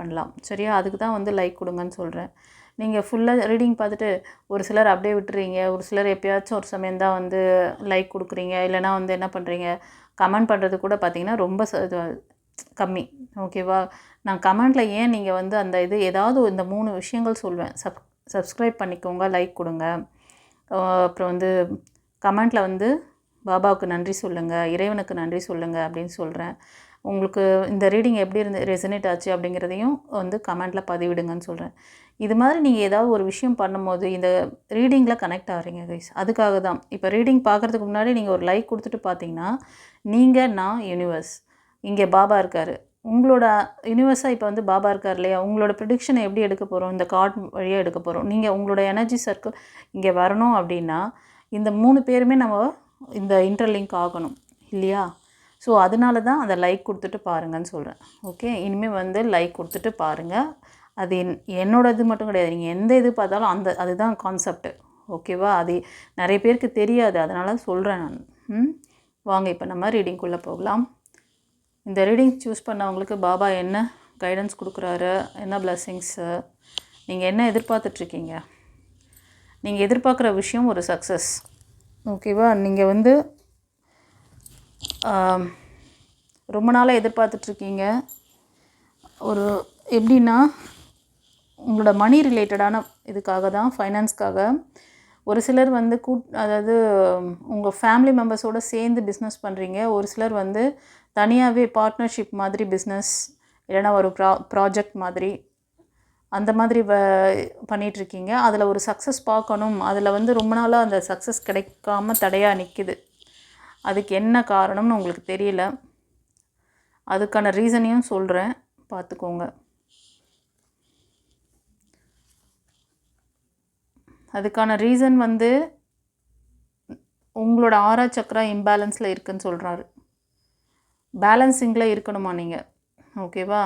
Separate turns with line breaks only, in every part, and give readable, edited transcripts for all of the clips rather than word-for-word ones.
பண்ணலாம். சரியா? அதுக்கு தான் வந்து லைக் கொடுங்கன்னு சொல்கிறேன். நீங்கள் ஃபுல்லாக ரீடிங் பார்த்துட்டு ஒரு சிலர் அப்படியே விட்டுறீங்க, ஒரு சிலர் எப்பயாச்சும் ஒரு சமயம் தான் வந்து லைக் கொடுக்குறீங்க, இல்லைனா வந்து என்ன பண்ணுறீங்க, கமெண்ட் பண்ணுறது கூட பார்த்தீங்கன்னா ரொம்ப இது கம்மி. ஓகேவா? நான் கமெண்ட்டில் ஏன் நீங்கள் வந்து அந்த இது ஏதாவது இந்த 3 விஷயங்கள் சொல்வேன். சப்ஸ்கிரைப் பண்ணிக்கோங்க, லைக் கொடுங்க, அப்புறம் வந்து கமெண்ட்டில் வந்து பாபாவுக்கு நன்றி சொல்லுங்கள், இறைவனுக்கு நன்றி சொல்லுங்கள் அப்படின்னு சொல்கிறேன். உங்களுக்கு இந்த ரீடிங் எப்படி ரெசனேட் ஆச்சு அப்படிங்கிறதையும் வந்து கமெண்ட்டில் பதிவிடுங்கன்னு சொல்கிறேன். இது மாதிரி நீங்கள் ஏதாவது ஒரு விஷயம் பண்ணும்போது இந்த ரீடிங்கில் கனெக்ட் ஆகிறீங்க கைஸ். அதுக்காக தான் இப்போ ரீடிங் பார்க்குறதுக்கு முன்னாடி நீங்கள் ஒரு லைக் கொடுத்துட்டு பார்த்தீங்கன்னா நீங்கள் நான் யூனிவர்ஸ், இங்கே பாபா இருக்கார், உங்களோட யூனிவர்ஸாக இப்போ வந்து பாபா இருக்கார் இல்லையா, உங்களோட ப்ரிடிக்ஷனை எப்படி எடுக்க போகிறோம், இந்த கார்டு வழியாக எடுக்க போகிறோம். நீங்கள் உங்களோட எனர்ஜி சர்க்கிள் இங்கே வரணும் அப்படின்னா இந்த 3 பேருமே நம்ம இந்த இன்டர்லிங்க் ஆகணும் இல்லையா? ஸோ அதனால தான் அந்த லைக் கொடுத்துட்டு பாருங்கன்னு சொல்கிறேன். ஓகே, இனிமேல் வந்து லைக் கொடுத்துட்டு பாருங்கள். அது என்னோட இது மட்டும் கிடையாது, நீங்கள் எந்த இது பார்த்தாலும் அதுதான் கான்செப்ட்டு. ஓகேவா? அது நிறைய பேருக்கு தெரியாது, அதனால சொல்கிறேன் நான். வாங்க இப்போ நம்ம ரீடிங்குள்ளே போகலாம். இந்த ரீடிங் சூஸ் பண்ணவங்களுக்கு பாபா என்ன கைடன்ஸ் கொடுக்குறாரு, என்ன பிளெஸ்ஸிங்ஸு, நீங்கள் என்ன எதிர்பார்த்துட்ருக்கீங்க, நீங்கள் எதிர்பார்க்குற விஷயம் ஒரு சக்ஸஸ். ஓகேவா? நீங்கள் வந்து ரொம்ப நாளாக எதிர்பார்த்துட்ருக்கீங்க. ஒரு எப்படின்னா உங்களோட மணி ரிலேட்டடான இதுக்காக தான், ஃபைனான்ஸ்க்காக. ஒரு சிலர் வந்து அதாவது உங்கள் ஃபேமிலி மெம்பர்ஸோடு சேர்ந்து பிஸ்னஸ் பண்ணுறீங்க. ஒரு சிலர் வந்து தனியாகவே பார்ட்னர்ஷிப் மாதிரி பிஸ்னஸ், இல்லைனா ஒரு ப்ராஜெக்ட் மாதிரி அந்த மாதிரி பண்ணிகிட்ருக்கீங்க. அதில் ஒரு சக்ஸஸ் பார்க்கணும், அதில் வந்து ரொம்ப நாளாக அந்த சக்ஸஸ் கிடைக்காம தடையாக நிற்கிது. அதுக்கு என்ன காரணம்னு உங்களுக்கு தெரியல. அதுக்கான ரீசனையும் சொல்கிறேன், பார்த்துக்கோங்க. அதுக்கான ரீசன் வந்து உங்களோட 6 சக்கரா இம்பேலன்ஸில் இருக்குதுன்னு சொல்கிறாரு. பேலன்சிங்கில் இருக்கணுமா நீங்கள்? ஓகேவா?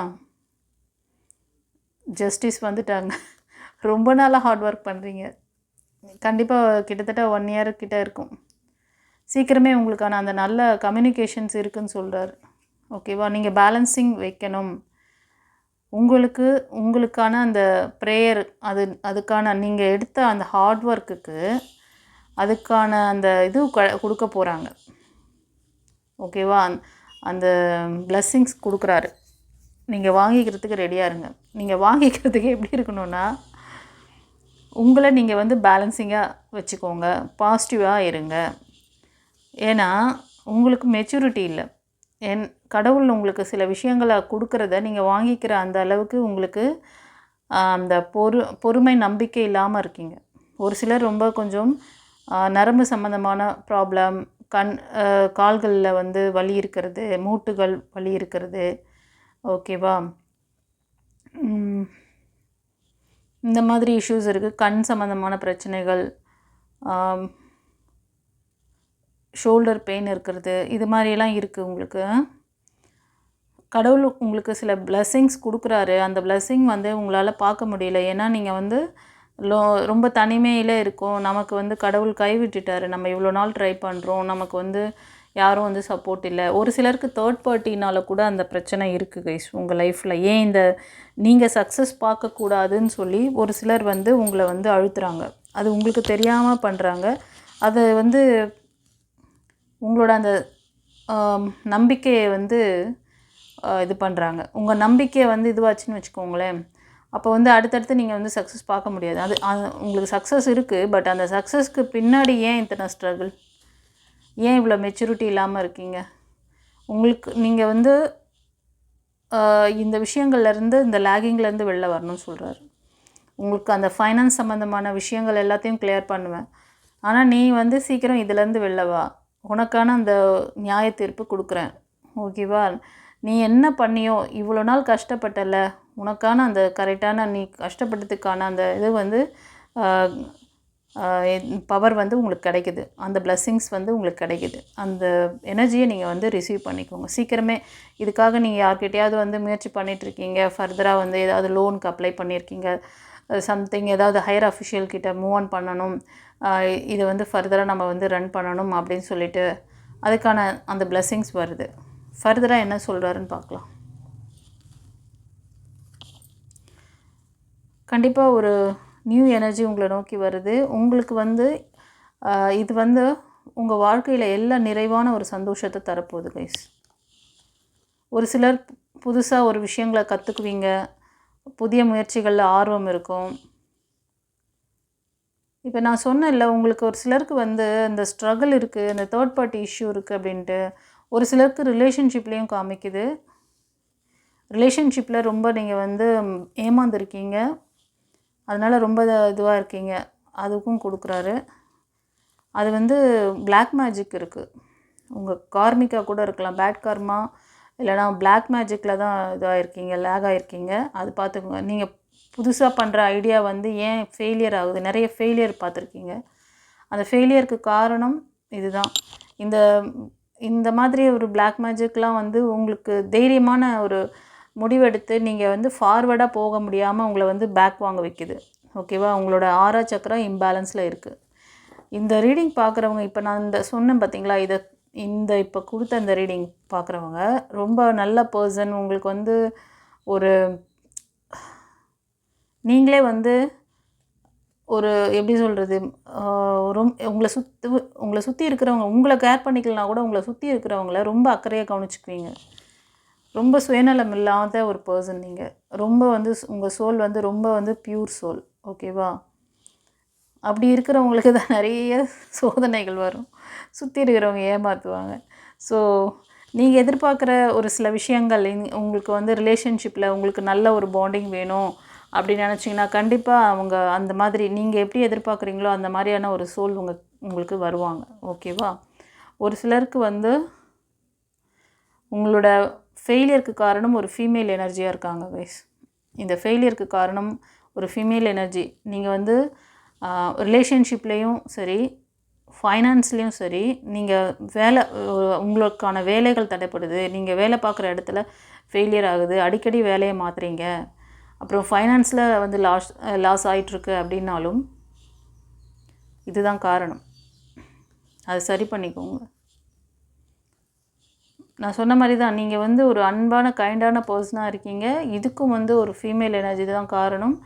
ஜஸ்டிஸ் வந்துட்டாங்க. ரொம்ப நாளாக ஹார்ட் ஒர்க் பண்ணுறீங்க. கண்டிப்பாக கிட்டத்தட்ட 1 இயர் கிட்ட இருக்கும். சீக்கிரமே உங்களுக்கான அந்த நல்ல கம்யூனிகேஷன்ஸ் இருக்குதுன்னு சொல்கிறார். ஓகேவா? நீங்கள் பேலன்சிங் வைக்கணும். உங்களுக்கான அந்த ப்ரேயர், அதுக்கான நீங்கள் எடுத்த அந்த ஹார்ட் ஒர்க்குக்கு அதுக்கான அந்த இது கொடுக்க போகிறாங்க. ஓகேவா? அந்த பிளெஸ்ஸிங்ஸ் கொடுக்குறாரு. நீங்கள் வாங்கிக்கிறதுக்கு ரெடியாக இருங்க. நீங்கள் வாங்கிக்கிறதுக்கு எப்படி இருக்கணும்னா உங்களை நீங்கள் வந்து பேலன்சிங்காக வச்சுக்கோங்க, பாசிட்டிவாக இருங்க. ஏன்னா உங்களுக்கு மெச்சூரிட்டி இல்லை. கடவுள் உங்களுக்கு சில விஷயங்களை கொடுக்குறத நீங்கள் வாங்கிக்கிற அந்த அளவுக்கு உங்களுக்கு அந்த பொறுமை நம்பிக்கை இல்லாமல் இருக்கீங்க. ஒரு சிலர் ரொம்ப கொஞ்சம் நரம்பு சம்மந்தமான ப்ராப்ளம், கால்களில் வந்து வலி இருக்கிறது, மூட்டுகள் வலி இருக்கிறது. ஓகேவா? இந்த மாதிரி இஷ்யூஸ் இருக்குது. கண் சம்மந்தமான பிரச்சனைகள், ஷோல்டர் பெயின் இருக்கிறது, இது மாதிரியெல்லாம் இருக்குது உங்களுக்கு. கடவுள் உங்களுக்கு சில பிளெஸ்ஸிங்ஸ் கொடுக்குறாரு. அந்த பிளெஸ்ஸிங் வந்து உங்களால் பார்க்க முடியல. ஏன்னா நீங்கள் வந்து ரொம்ப தனிமையில் இருக்கோம். நமக்கு வந்து கடவுள் கைவிட்டுட்டார். நம்ம இவ்வளோ நாள் ட்ரை பண்ணுறோம், நமக்கு வந்து யாரும் வந்து சப்போர்ட் இல்லை. ஒரு சிலருக்கு தேர்ட் பார்ட்டினால் கூட அந்த பிரச்சனை இருக்குது கைஸ் உங்கள் லைஃப்பில். ஏன் இந்த நீங்கள் சக்ஸஸ் பார்க்கக்கூடாதுன்னு சொல்லி ஒரு சிலர் வந்து உங்களை வந்து அழுத்துறாங்க. அது உங்களுக்கு தெரியாமல் பண்ணுறாங்க. அது வந்து உங்களோட அந்த நம்பிக்கையை வந்து இது பண்ணுறாங்க. உங்கள் நம்பிக்கையை வந்து இதுவாச்சுன்னு வச்சுக்கோங்களேன். அப்போ வந்து அடுத்தடுத்து நீங்கள் வந்து சக்ஸஸ் பார்க்க முடியாது. அது உங்களுக்கு சக்ஸஸ் இருக்குது, பட் அந்த சக்ஸஸ்க்கு பின்னாடி ஏன் இத்தனை ஸ்ட்ரகிள், ஏன் இவ்வளோ மெச்சூரிட்டி இல்லாமல் இருக்கீங்க? நீங்கள் வந்து இந்த விஷயங்கள்லேருந்து, இந்த லேகிங்லேருந்து வெளில வரணும்னு சொல்கிறாரு. உங்களுக்கு அந்த ஃபைனான்ஸ் சம்மந்தமான விஷயங்கள் எல்லாத்தையும் கிளியர் பண்ணுவேன், ஆனால் நீ வந்து சீக்கிரம் இதிலேருந்து வெளில வா, உனக்கான அந்த நியாய தீர்ப்பு கொடுக்குறேன். ஓகேவா? நீ என்ன பண்ணியோ, இவ்வளோ நாள் கஷ்டப்பட்டல, உனக்கான அந்த கரெக்டான நீ கஷ்டப்பட்டதுக்கான அந்த இது வந்து பவர் வந்து உங்களுக்கு கிடைக்குது. அந்த பிளெஸ்ஸிங்ஸ் வந்து உங்களுக்கு கிடைக்குது. அந்த எனர்ஜியை நீங்கள் வந்து ரிசீவ் பண்ணிக்கோங்க சீக்கிரமே. இதுக்காக நீங்கள் யார்கிட்டையாவது வந்து முயற்சி பண்ணிகிட்ருக்கீங்க, ஃபர்தராக வந்து ஏதாவது லோனுக்கு அப்ளை பண்ணியிருக்கீங்க, சம்திங் ஏதாவது ஹையர் அஃபிஷியல் கிட்ட மூவ் ஆன் பண்ணணும், இதை வந்து ஃபர்தராக நம்ம வந்து ரன் பண்ணணும் அப்படின்னு சொல்லிட்டு அதுக்கான அந்த பிளெஸ்ஸிங்ஸ் வருது. ஃபர்தராக என்ன சொல்கிறாருன்னு பார்க்கலாம். கண்டிப்பாக ஒரு நியூ எனர்ஜி உங்களை நோக்கி வருது. உங்களுக்கு வந்து இது வந்து உங்கள் வாழ்க்கையில் எல்லா நிறைவான ஒரு சந்தோஷத்தை தரப்போகுது கைஸ். ஒரு சிலர் புதுசாக ஒரு விஷயங்களை கற்றுக்குவீங்க, புதிய முயற்சிகளில் ஆர்வம் இருக்கும். இப்போ நான் சொன்னேன்ல, உங்களுக்கு ஒரு சிலருக்கு வந்து இந்த ஸ்ட்ரகிள் இருக்குது, இந்த தேர்ட் பார்ட்டி இஷ்யூ இருக்குது அப்படின்ட்டு. ஒரு சிலருக்கு ரிலேஷன்ஷிப்லேயும் காமிக்குது. ரிலேஷன்ஷிப்பில் ரொம்ப நீங்கள் வந்து ஏமாந்துருக்கீங்க, அதனால் ரொம்ப இதுவாக இருக்கீங்க, அதுக்கும் கொடுக்குறாரு. அது வந்து பிளாக் மேஜிக் இருக்குது, உங்கள் கார்மிக்காக கூட இருக்கலாம், பேட் கார்மா, இல்லைனா பிளாக் மேஜிக்கில் தான் இதாக இருக்கீங்க, லேக் ஆகிருக்கீங்க. அது பார்த்துக்கோங்க. நீங்கள் புதுசாக பண்ணுற ஐடியா வந்து ஏன் ஃபெயிலியர் ஆகுது, நிறைய ஃபெயிலியர் பார்த்துருக்கீங்க. அந்த ஃபெயிலியருக்கு காரணம் இதுதான். இந்த இந்த மாதிரி ஒரு பிளாக் மேஜிக்லாம் வந்து உங்களுக்கு தைரியமான ஒரு முடிவெடுத்து நீங்கள் வந்து ஃபார்வர்டாக போக முடியாமல் உங்களை வந்து பேக் வாங்க வைக்குது. ஓகேவா? உங்களோட ஆறா சக்கரம் இம்பேலன்ஸில் இருக்குது. இந்த ரீடிங் பார்க்குறவங்க, இப்போ நான் இந்த சொன்னேன் பார்த்தீங்களா, இப்போ கொடுத்த இந்த ரீடிங் பார்க்குறவங்க ரொம்ப நல்ல பர்சன். உங்களுக்கு வந்து ஒரு நீங்களே வந்து ஒரு எப்படி சொல்கிறது, உங்களை சுற்றி இருக்கிறவங்க உங்களை கேர் பண்ணிக்கலனா கூட உங்களை சுற்றி இருக்கிறவங்கள ரொம்ப அக்கறையாக கவனிச்சுக்குவீங்க. ரொம்ப சுயநலம் இல்லாத ஒரு பர்சன் நீங்கள். ரொம்ப வந்து உங்கள் சோல் வந்து ரொம்ப வந்து பியூர் சோல். ஓகேவா? அப்படி இருக்கிறவங்களுக்கு தான் நிறைய சோதனைகள் வரும், சுற்றி இருக்கிறவங்க ஏமாற்றுவாங்க. ஸோ நீங்கள் எதிர்பார்க்குற ஒரு சில விஷயங்கள் உங்களுக்கு வந்து ரிலேஷன்ஷிப்பில் உங்களுக்கு நல்ல ஒரு பாண்டிங் வேணும் அப்படின்னு நினச்சிங்கன்னா கண்டிப்பாக அவங்க அந்த மாதிரி நீங்கள் எப்படி எதிர்பார்க்குறீங்களோ அந்த மாதிரியான ஒரு சோல் உங்களுக்கு வருவாங்க. ஓகேவா? ஒரு சிலருக்கு வந்து உங்களோட ஃபெயிலியருக்கு காரணம் ஒரு ஃபீமேல் எனர்ஜியாக இருக்காங்க கைஸ். இந்த ஃபெயிலியருக்கு காரணம் ஒரு ஃபீமேல் எனர்ஜி. நீங்கள் வந்து ரிலேஷன்ஷிப்லேயும் சரி, ஃபைனான்ஸ்லேயும் சரி, நீங்கள் உங்களுக்கான வேலைகள் தடைப்படுது, நீங்கள் வேலை பார்க்குற இடத்துல ஃபெயிலியர் ஆகுது, அடிக்கடி வேலையை மாற்றுறீங்க, அப்புறம் ஃபைனான்ஸில் வந்து லாஸ் ஆகிட்டுருக்கு அப்படின்னாலும் இதுதான் காரணம். அதை சரி பண்ணிக்கோங்க. நான் சொன்ன மாதிரி தான், நீங்கள் வந்து ஒரு அன்பான கைண்டான பர்சனாக இருக்கீங்க. இதுக்கும் வந்து ஒரு ஃபீமேல் எனர்ஜி தான் காரணம்.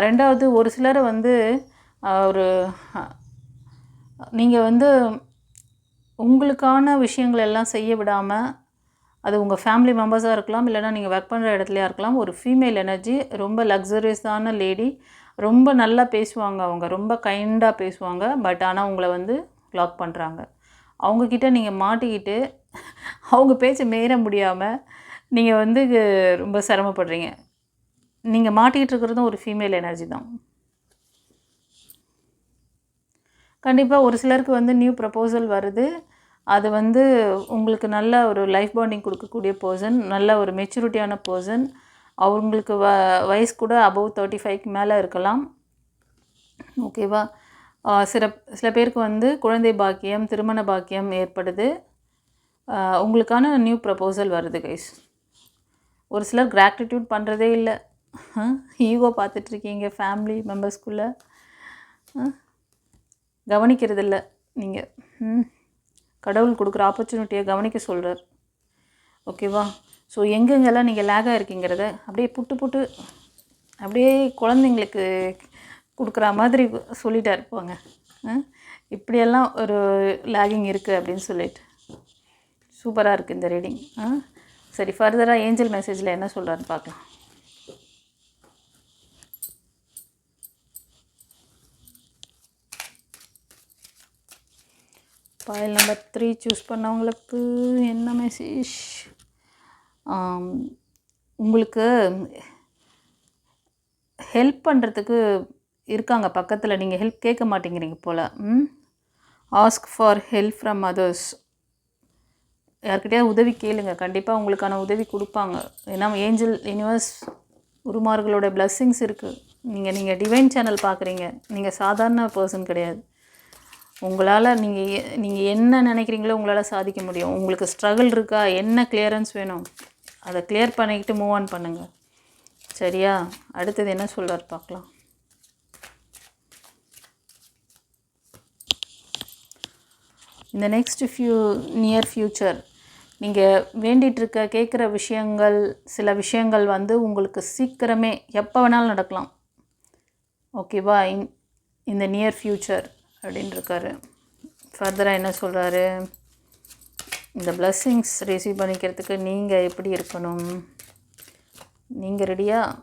ரெண்டாவது, ஒரு சிலரை வந்து ஒரு நீங்கள் வந்து உங்களுக்கான விஷயங்கள் எல்லாம் செய்ய விடாமல், அது உங்கள் ஃபேமிலி மெம்பர்ஸாக இருக்கலாம், இல்லைனா நீங்கள் ஒர்க் பண்ணுற இடத்துலையா இருக்கலாம், ஒரு ஃபீமேல் எனர்ஜி, ரொம்ப லக்ஸரியஸான லேடி, ரொம்ப நல்லா பேசுவாங்க, அவங்க ரொம்ப கைண்டாக பேசுவாங்க. பட் ஆனால் உங்களை வந்து லாக் பண்ணுறாங்க. அவங்கக்கிட்ட நீங்கள் மாட்டிக்கிட்டு அவங்க பேச்சை மீற முடியாமல் நீங்கள் வந்து ரொம்ப சிரமப்படுறீங்க. நீங்கள் மாட்டிக்கிட்டு இருக்கிறதும் ஒரு ஃபீமேல் எனர்ஜி தான். கண்டிப்பாக ஒரு சிலருக்கு வந்து நியூ ப்ரப்போசல் வருது. அது வந்து உங்களுக்கு நல்ல ஒரு லைஃப் பாண்டிங் கொடுக்கக்கூடிய பர்சன், நல்ல ஒரு மெச்சூரிட்டியான பர்சன். அவங்களுக்கு வயசு கூட அபவ் 35க்கு மேலே இருக்கலாம். ஓகேவா? சில பேருக்கு வந்து குழந்தை பாக்கியம், திருமண பாக்கியம் ஏற்படுது. உங்களுக்கான நியூ ப்ரப்போசல் வருது கைஸ். ஒரு சிலர் கிராட்டிடியூட் பண்ணுறதே இல்லை, ஈகோ பார்த்துட்ருக்கீங்க, ஃபேமிலி மெம்பர்ஸ்குள்ளே கவனிக்கிறது இல்லை. நீங்கள் கடவுள் கொடுக்குற ஆப்பர்ச்சுனிட்டியை கவனிக்க சொல்கிறார். ஓகேவா? ஸோ எங்கெங்கெல்லாம் நீங்கள் லேகாக இருக்கீங்கிறத அப்படியே புட்டு அப்படியே குழந்தைங்களுக்கு கொடுக்குற மாதிரி சொல்லிட்டா இருப்பாங்க. இப்படியெல்லாம் ஒரு லேகிங் இருக்குது அப்படின்னு சொல்லிட்டு சூப்பராக இருக்குது இந்த ரீடிங். சரி, ஃபர்தராக ஏஞ்சல் மெசேஜில் என்ன சொல்கிறாருன்னு பார்க்கலாம். பாயில் நம்பர் 3 சூஸ் பண்ணவங்களுக்கு என்ன மெசேஜ்? உங்களுக்கு ஹெல்ப் பண்ணுறதுக்கு இருக்காங்க பக்கத்தில், நீங்கள் ஹெல்ப் கேட்க மாட்டேங்கிறீங்க போல். Ask for help from others. யார்கிட்டயா உதவி கேளுங்க, கண்டிப்பாக உங்களுக்கான உதவி கொடுப்பாங்க. ஏன்னா ஏஞ்சல் யூனிவர்ஸ் குருமார்களோட பிளஸ்ஸிங்ஸ் இருக்குது. நீங்கள் டிவைன் சேனல் பார்க்குறீங்க, நீங்கள் சாதாரண பர்சன் கிடையாது. உங்களால் நீங்கள் என்ன நினைக்கிறீங்களோ உங்களால் சாதிக்க முடியும். உங்களுக்கு ஸ்ட்ரகிள் இருக்கா, என்ன கிளியரன்ஸ் வேணும் அதை கிளியர் பண்ணிக்கிட்டு மூவ் ஆன் பண்ணுங்கள். சரியா? அடுத்தது என்ன சொல்கிறார் பார்க்கலாம். இந்த நெக்ஸ்ட் நியர் ஃப்யூச்சர் நீங்கள் வேண்டிகிட்ருக்க கேட்குற விஷயங்கள், சில விஷயங்கள் வந்து உங்களுக்கு சீக்கிரமே எப்போ வேணாலும் நடக்கலாம். ஓகேவா, இந்த நியர் ஃப்யூச்சர் அப்படின்னு இருக்காரு. ஃபர்தராக என்ன சொல்கிறாரு, இந்த பிளஸ்ஸிங்ஸ் ரிசீவ் பண்ணிக்கிறதுக்கு நீங்கள் எப்படி இருக்கணும், நீங்கள் ரெடியாக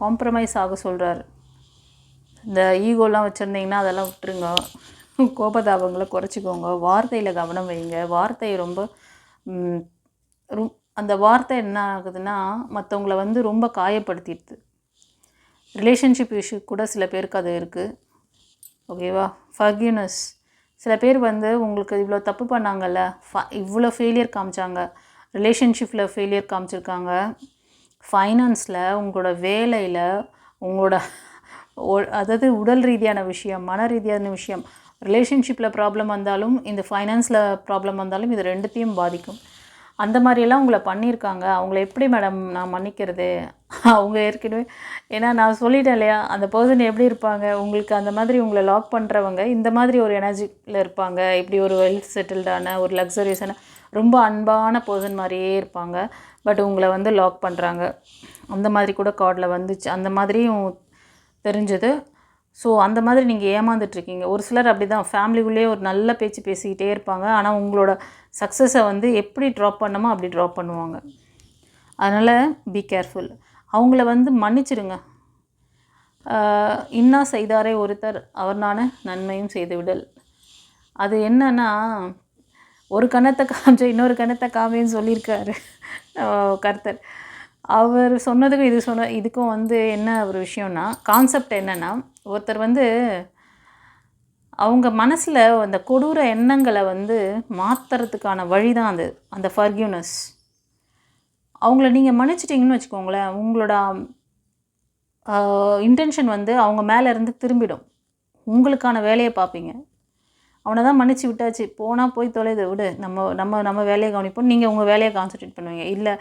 காம்ப்ரமைஸ் ஆக சொல்கிறார். இந்த ஈகோலாம் வச்சுருந்தீங்கன்னா அதெல்லாம் விட்டுருங்க, கோபதாபங்களை குறைச்சிக்கோங்க, வார்த்தையில் கவனம் வைங்க. வார்த்தை ரொம்ப அந்த வார்த்தை என்ன ஆகுதுன்னா மற்றவங்கள வந்து ரொம்ப காயப்படுத்திடுது. ரிலேஷன்ஷிப் இஷ்யூ கூட சில பேருக்கு அது இருக்குது. ஓகேவா, ஃபர்கிவ்னஸ். சில பேர் வந்து உங்களுக்கு இவ்வளோ தப்பு பண்ணாங்கல்ல, இவ்வளோ ஃபெயிலியர் காமிச்சாங்க, ரிலேஷன்ஷிப்பில் ஃபெயிலியர் காமிச்சிருக்காங்க, ஃபைனான்ஸில், உங்களோட வேலையில், உங்களோட அதாவது உடல் ரீதியான விஷயம், மன ரீதியான விஷயம், ரிலேஷன்ஷிப்பில் ப்ராப்ளம் வந்தாலும் இந்த ஃபைனான்ஸில் ப்ராப்ளம் வந்தாலும் இது ரெண்டுத்தையும் பாதிக்கும். அந்த மாதிரியெல்லாம் உங்களை பண்ணியிருக்காங்க. அவங்கள எப்படி மேடம் நான் மன்னிக்கிறது? அவங்க ஏற்கனவே, ஏன்னா நான் சொல்லிட்டேன் இல்லையா, அந்த பர்சன் எப்படி இருப்பாங்க, உங்களுக்கு அந்த மாதிரி உங்களை லாக் பண்ணுறவங்க இந்த மாதிரி ஒரு எனர்ஜியில் இருப்பாங்க. இப்படி ஒரு வெல் செட்டில்டான ஒரு லக்ஸரியஸான ரொம்ப அன்பான பர்சன் மாதிரியே இருப்பாங்க. பட் உங்களை வந்து லாக் பண்ணுறாங்க. அந்த மாதிரி கூட கார்டில் வந்துச்சு, அந்த மாதிரியும் தெரிஞ்சது. ஸோ அந்த மாதிரி நீங்கள் ஏமாந்துட்டுருக்கீங்க. ஒரு சிலர் அப்படி தான் ஃபேமிலிக்குள்ளேயே ஒரு நல்ல பேச்சு பேசிக்கிட்டே இருப்பாங்க. ஆனால் உங்களோட சக்ஸஸை வந்து எப்படி ட்ராப் பண்ணணுமோ அப்படி ட்ராப் பண்ணுவாங்க. அதனால் பி கேர்ஃபுல். அவங்கள வந்து மன்னிச்சிடுங்க. இன்னா செய்தாரே ஒருத்தர் அவர் நான நன்மையும் செய்து விடல். அது என்னன்னா, ஒரு கணத்தை காமிச்ச இன்னொரு கணத்தை காமின்னு சொல்லியிருக்காரு கர்த்தர். அவர் சொன்னதுக்கும் இதுக்கும் வந்து என்ன ஒரு விஷயம்னா, கான்செப்ட் என்னென்னா, ஒருத்தர் வந்து அவங்க மனசில் அந்த கொடூர எண்ணங்களை வந்து மாற்றுறதுக்கான வழி தான் அது, அந்த ஃபர்கிவ்னஸ். அவங்கள நீங்கள் மன்னிச்சிட்டிங்கன்னு வச்சுக்கோங்களேன், உங்களோட இன்டென்ஷன் வந்து அவங்க மேலே இருந்து திரும்பிடும். உங்களுக்கான வேலையை பார்ப்பீங்க. அவனை தான் மன்னிச்சு விட்டாச்சு, போனால் போய் தொலைது விடு, நம்ம வேலையை கவனிப்போம், நீங்கள் உங்கள் வேலையை கான்சன்ட்ரேட் பண்ணுவீங்க. இல்லை,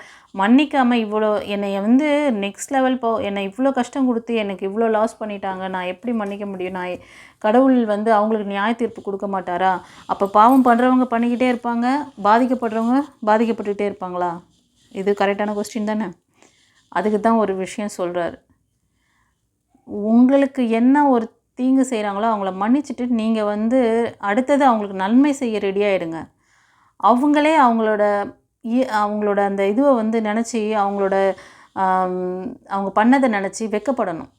மன்னிக்காமல் இவ்வளோ என்னை வந்து நெக்ஸ்ட் லெவல் என்னை இவ்வளோ கஷ்டம் கொடுத்து எனக்கு இவ்வளோ லாஸ் பண்ணிட்டாங்க, நான் எப்படி மன்னிக்க முடியும்? நான் கடவுள் வந்து அவங்களுக்கு நியாய தீர்ப்பு கொடுக்க மாட்டாரா? அப்போ பாவம் பண்ணுறவங்க பண்ணிக்கிட்டே இருப்பாங்க, பாதிக்கப்படுறவங்க பாதிக்கப்பட்டுக்கிட்டே இருப்பாங்களா? இது கரெக்டான கொஸ்டின் தானே? அதுக்கு தான் ஒரு விஷயம் சொல்கிறார். உங்களுக்கு என்ன ஒரு தீங்கு செய்கிறாங்களோ அவங்கள மன்னிச்சுட்டு நீங்கள் வந்து அடுத்தது அவங்களுக்கு நன்மை செய்ய ரெடியாகிடுங்க. அவங்களே அவங்களோட அந்த இதுவை வந்து நினச்சி அவங்க பண்ணதை நினச்சி வெட்கப்படணும்.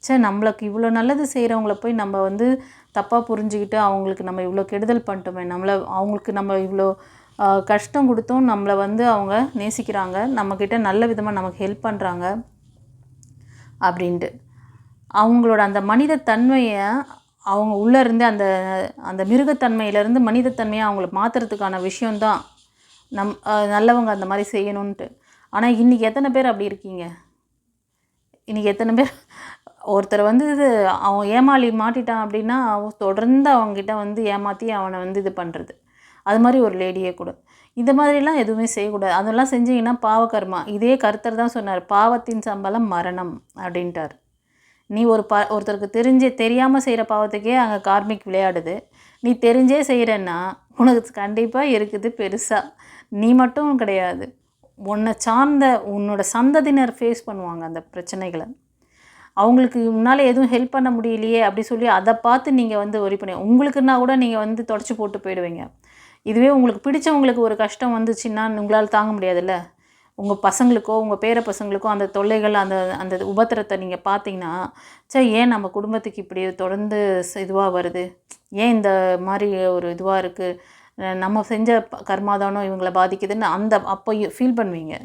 சரி, நம்மளுக்கு இவ்வளோ நல்லது செய்கிறவங்கள போய் நம்ம வந்து தப்பாக புரிஞ்சுக்கிட்டு அவங்களுக்கு நம்ம இவ்வளோ கெடுதல் பண்ணிட்டோமே, அவங்களுக்கு நம்ம இவ்வளோ கஷ்டம் கொடுத்தோம், நம்மளை வந்து அவங்க நேசிக்கிறாங்க, நம்மக்கிட்ட நல்ல விதமாக நமக்கு ஹெல்ப் பண்ணுறாங்க அப்படின்ட்டு அவங்களோட அந்த மனிதத்தன்மையை அவங்க உள்ளே இருந்து அந்த மிருகத்தன்மையிலேருந்து மனிதத்தன்மையை அவங்கள மாற்றுறதுக்கான விஷயந்தான் நல்லவங்க அந்த மாதிரி செய்யணுன்ட்டு. ஆனால் இன்றைக்கி எத்தனை பேர் அப்படி இருக்கீங்க? இன்றைக்கி எத்தனை பேர் ஒருத்தர் வந்து அவன் ஏமாளி மாட்டிட்டான் அப்படின்னா தொடர்ந்து அவங்ககிட்ட வந்து ஏமாற்றி அவனை வந்து இது பண்ணுறது. அது மாதிரி ஒரு லேடியே கூட இந்த மாதிரிலாம் எதுவுமே செய்யக்கூடாது. அதெல்லாம் செஞ்சிங்கன்னா பாவகர்மா. இதே கர்த்தர் தான் சொன்னார், பாவத்தின் சம்பளம் மரணம் அப்படின்ட்டார். நீ ஒருத்தருக்கு தெரியாமல் செய்கிற பாவத்துக்கே அங்கே கார்மிக் விளையாடுது. நீ தெரிஞ்சே செய்கிறன்னா உனக்கு கண்டிப்பாக இருக்குது பெருசாக. நீ மட்டும் கிடையாது, உன்னை சார்ந்த உன்னோட சந்ததியினர் ஃபேஸ் பண்ணுவாங்க அந்த பிரச்சனைகளை. அவங்களுக்கு முன்னால் எதுவும் ஹெல்ப் பண்ண முடியலையே அப்படி சொல்லி அதை பார்த்து நீங்கள் வந்து ஒரி பண்ணி உங்களுக்குன்னா கூட நீங்கள் வந்து தொடச்சி போட்டு போயிடுவீங்க. இதுவே உங்களுக்கு பிடிச்சவங்களுக்கு ஒரு கஷ்டம் வந்துச்சுன்னா உங்களால் தாங்க முடியாதுல்ல. உங்கள் பசங்களுக்கோ உங்கள் பேர பசங்களுக்கோ அந்த தொல்லைகள் அந்த உபத்திரத்தை நீங்கள் பார்த்தீங்கன்னா, சரி ஏன் நம்ம குடும்பத்துக்கு இப்படி தொடர்ந்து இதுவாக வருது, ஏன் இந்த மாதிரி ஒரு இதுவாக இருக்குது, நம்ம செஞ்ச கர்மாதானோ இவங்களை பாதிக்குதுன்னு அப்போ ஃபீல் பண்ணுவீங்க.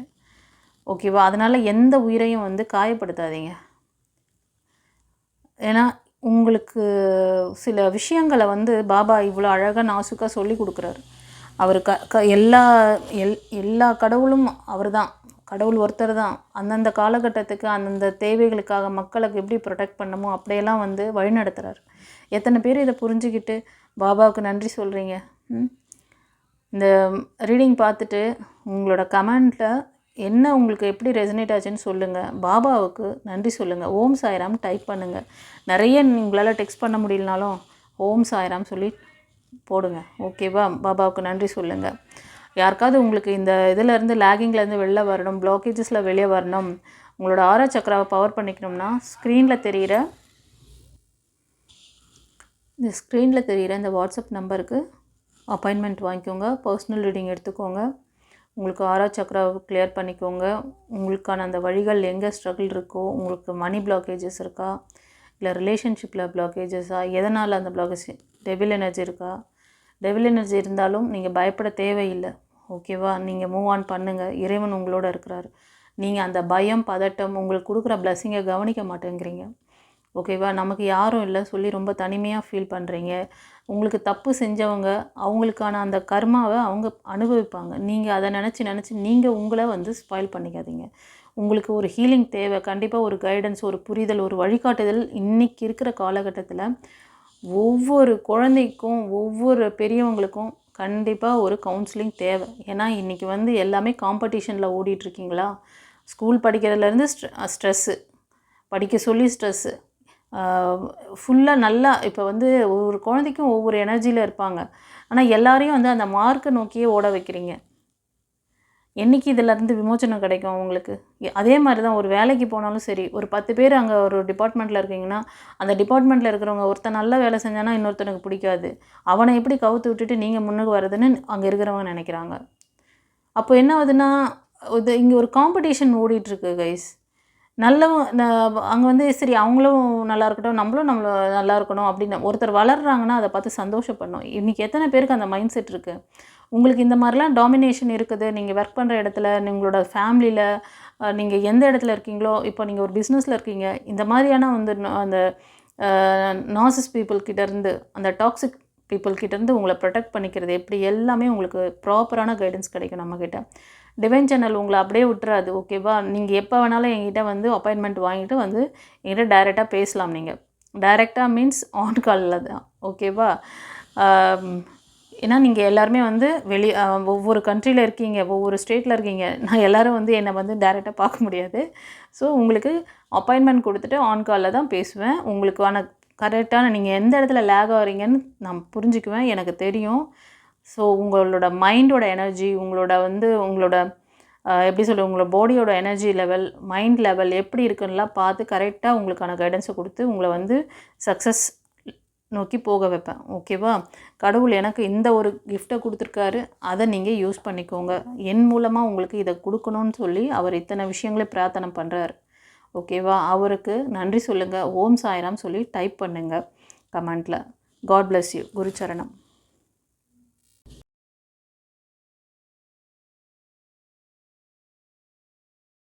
ஓகேவா? அதனால் எந்த உயிரையும் வந்து காயப்படுத்தாதீங்க. ஏன்னா உங்களுக்கு சில விஷயங்களை வந்து பாபா இவ்வளோ அழகாக நாசுக்காக சொல்லி கொடுக்குறாரு. அவர் எல்லா கடவுளும் அவர் தான், கடவுள் ஒருத்தர் தான். அந்தந்த காலகட்டத்துக்கு அந்தந்த தேவைகளுக்காக மக்களுக்கு எப்படி ப்ரொடெக்ட் பண்ணமோ அப்படியெல்லாம் வந்து வழிநடத்துகிறார். எத்தனை பேர் இதை புரிஞ்சுக்கிட்டு பாபாவுக்கு நன்றி சொல்கிறீங்க? இந்த ரீடிங் பார்த்துட்டு உங்களோட கமெண்ட்டில் என்ன உங்களுக்கு எப்படி ரெசனேட் ஆச்சுன்னு சொல்லுங்கள். பாபாவுக்கு நன்றி சொல்லுங்கள். ஓம் சாய்ராம் டைப் பண்ணுங்கள். நிறைய உங்களால் டெக்ஸ்ட் பண்ண முடியலனாலும் ஓம் சாய்ராம் சொல்லி போடுங்க. ஓகேவா? பாபாவுக்கு நன்றி சொல்லுங்கள். யாருக்காவது உங்களுக்கு இந்த இதிலேருந்து லேகிங்லேருந்து வெளில வரணும், பிளாக்கேஜஸில் வெளியே வரணும், உங்களோட ஆரா சக்கராவை பவர் பண்ணிக்கணும்னா ஸ்க்ரீனில் தெரிகிற இந்த வாட்ஸ்அப் நம்பருக்கு அப்பாயின்மெண்ட் வாங்கிக்கோங்க. பர்சனல் ரீடிங் எடுத்துக்கோங்க. உங்களுக்கு ஆரா சக்கராவை கிளியர் பண்ணிக்கோங்க. உங்களுக்கான அந்த வழிகள் எங்கே ஸ்ட்ரகிள் இருக்கோ, உங்களுக்கு மணி பிளாக்கேஜஸ் இருக்கா, இல்லை ரிலேஷன்ஷிப்பில் பிளாக்கேஜஸா, எதனால் அந்த பிளாக்கேஜ், டெவில் எனர்ஜி இருக்கா? டெவில் எனர்ஜி இருந்தாலும் நீங்கள் பயப்பட தேவையில்லை. ஓகேவா? நீங்கள் மூவ் ஆன் பண்ணுங்கள். இறைவன் உங்களோட இருக்கிறாரு. நீங்கள் அந்த பயம், பதட்டம், உங்களுக்கு கொடுக்குற பிளஸ்ஸிங்கை கவனிக்க மாட்டேங்கிறீங்க. ஓகேவா? நமக்கு யாரும் இல்லை சொல்லி ரொம்ப தனிமையாக ஃபீல் பண்ணுறீங்க. உங்களுக்கு தப்பு செஞ்சவங்க அவங்களுக்கான அந்த கர்மாவை அவங்க அனுபவிப்பாங்க. நீங்கள் அதை நினச்சி நீங்கள் உங்களை வந்து ஸ்பாயில் பண்ணிக்காதீங்க. உங்களுக்கு ஒரு ஹீலிங் தேவை. கண்டிப்பாக ஒரு கைடன்ஸ், ஒரு புரிதல், ஒரு வழிகாட்டுதல் இன்றைக்கி இருக்கிற காலகட்டத்தில் ஒவ்வொரு குழந்தைக்கும், ஒவ்வொரு பெரியவங்களுக்கும் கண்டிப்பாக ஒரு கவுன்சிலிங் தேவை. ஏன்னா இன்றைக்கி வந்து எல்லாமே காம்படிஷனில் ஓடிட்டுருக்கீங்களா? ஸ்கூல் படிக்கிறதுலேருந்து ஸ்ட்ரெஸ்ஸு, படிக்க சொல்லி ஸ்ட்ரெஸ்ஸு, ஃபுல்லாக நல்லா இப்போ வந்து ஒவ்வொரு குழந்தைக்கும் ஒவ்வொரு எனர்ஜியில் இருப்பாங்க. ஆனால் எல்லாரையும் வந்து அந்த மார்க்கை நோக்கியே ஓட வைக்கிறீங்க. என்றைக்கு இதிலேருந்து விமோச்சனம் கிடைக்கும் அவங்களுக்கு? அதே மாதிரி தான் ஒரு வேலைக்கு போனாலும் சரி, ஒரு 10 பேர் அங்கே ஒரு டிபார்ட்மெண்ட்டில் இருக்கீங்கன்னா, அந்த டிபார்ட்மெண்ட்டில் இருக்கிறவங்க ஒருத்தன் நல்ல வேலை செஞ்சானா இன்னொருத்தனுக்கு பிடிக்காது. அவனை எப்படி கவுத்து விட்டுட்டு நீங்கள் முன்னுக்கு வர்றதுன்னு அங்கே இருக்கிறவங்க நினைக்கிறாங்க. அப்போ என்ன ஆகுதுன்னா, இது இங்கே ஒரு காம்படிஷன் ஓடிட்டுருக்கு கைஸ். அங்கே வந்து சரி அவங்களும் நல்லா இருக்கட்டும், நம்மளும் நல்லா இருக்கணும் அப்படின்னு ஒருத்தர் வளர்கிறாங்கன்னா அதை பார்த்து சந்தோஷப்படணும். இன்றைக்கி எத்தனை பேருக்கு அந்த மைண்ட் செட் இருக்குது? உங்களுக்கு இந்த மாதிரிலாம் டாமினேஷன் இருக்குது. நீங்கள் ஒர்க் பண்ணுற இடத்துல, உங்களோட ஃபேமிலியில், நீங்கள் எந்த இடத்துல இருக்கீங்களோ, இப்போ நீங்கள் ஒரு பிஸ்னஸில் இருக்கீங்க, இந்த மாதிரியான வந்து அந்த நார்சிஸ் பீப்புள்கிட்டேருந்து, அந்த டாக்ஸிக் பீப்புள்கிட்டேருந்து உங்களை ப்ரொடெக்ட் பண்ணிக்கிறது எப்படி, எல்லாமே உங்களுக்கு ப்ராப்பரான கைடன்ஸ் கிடைக்கும் நம்மக்கிட்ட. டிவைன் சேனல் உங்களை அப்படியே விட்டுறாது. ஓகேவா? நீங்கள் எப்போ வேணாலும் என்கிட்ட வந்து அப்பாயின்மெண்ட் வாங்கிட்டு வந்து என்கிட்ட டைரெக்டாக பேசலாம். நீங்கள் டைரெக்டாக மீன்ஸ் ஆன் காலில் தான். ஓகேவா? ஏன்னா நீங்கள் எல்லாருமே வந்து ஒவ்வொரு கண்ட்ரியில் இருக்கீங்க, ஒவ்வொரு ஸ்டேட்டில் இருக்கீங்க. நான் எல்லோரும் வந்து என்னை வந்து டைரெக்டாக பார்க்க முடியாது. ஸோ உங்களுக்கு அப்பாயின்மெண்ட் கொடுத்துட்டு ஆன் காலில் தான் பேசுவேன். உங்களுக்கான கரெக்டான நீங்கள் எந்த இடத்துல லேக் ஆகிறீங்கன்னு நான் புரிஞ்சுக்குவேன், எனக்கு தெரியும். ஸோ உங்களோட மைண்டோட எனர்ஜி, உங்களோட எப்படி சொல்ல, உங்களோட பாடியோட எனர்ஜி லெவல், மைண்ட் லெவல் எப்படி இருக்குன்னுலாம் பார்த்து கரெக்டாக உங்களுக்கான கைடன்ஸை கொடுத்து உங்களை வந்து சக்ஸஸ் நோக்கி போக வைப்பேன். ஓகேவா? கடவுள் எனக்கு இந்த ஒரு கிஃப்டை கொடுத்துருக்காரு, அதை நீங்கள் யூஸ் பண்ணிக்கோங்க. என் மூலமாக உங்களுக்கு இதை கொடுக்கணும்னு சொல்லி அவர் இத்தனை விஷயங்களே பிரார்த்தனை பண்ணுறாரு. ஓகேவா? அவருக்கு நன்றி சொல்லுங்கள். ஓம் சாய்ராம் சொல்லி டைப் பண்ணுங்கள் கமெண்ட்டில். God bless you. குருச்சரணம்.